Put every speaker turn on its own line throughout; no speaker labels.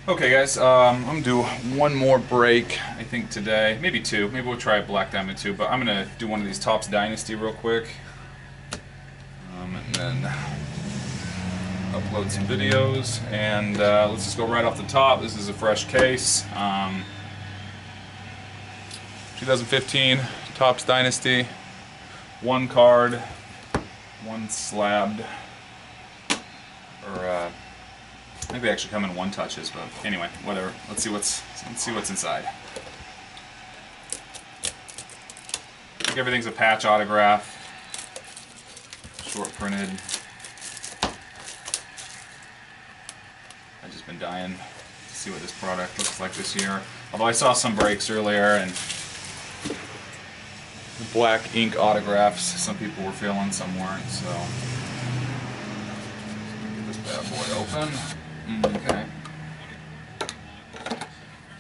Okay guys, I'm gonna do one more break, I think today, maybe two, maybe we'll try a Black Diamond 2, but I'm gonna do one of these Topps Dynasty real quick, and then upload some videos, and let's just go right off the top. This is a fresh case, 2015 Topps Dynasty, one card, one slabbed, or I think they actually come in one touches, but anyway, whatever. Let's see what's inside. I think everything's a patch autograph, short printed. I've just been dying to see what this product looks like this year. Although I saw some breaks earlier and the black ink autographs, some people were feeling, some weren't. So get this bad boy open. Okay.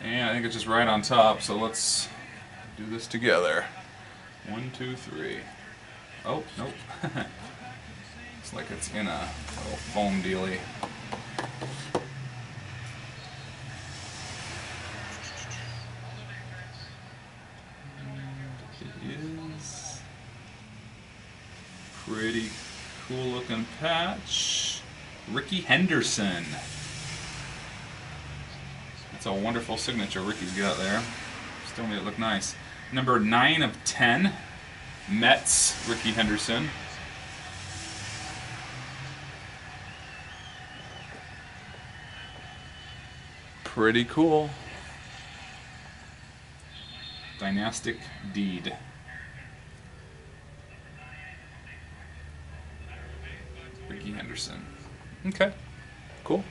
And I think it's just right on top, so let's do this together. 1, 2, 3. Oh, nope. Looks like it's in a little foam dealy. It is pretty cool looking patch. Rickey Henderson. That's a wonderful signature Ricky's got there. Still made it look nice. Number 9 of 10. Mets, Rickey Henderson. Pretty cool. Dynastic Deed. Rickey Henderson. Okay, cool.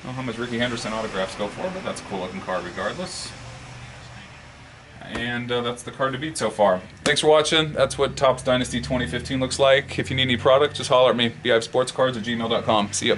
I don't know how much Rickey Henderson autographs go for, but that's a cool looking card regardless. And that's the card to beat so far. Thanks for watching. That's what Topps Dynasty 2015 looks like. If you need any product, just holler at me. beehivesportscards@gmail.com. See ya.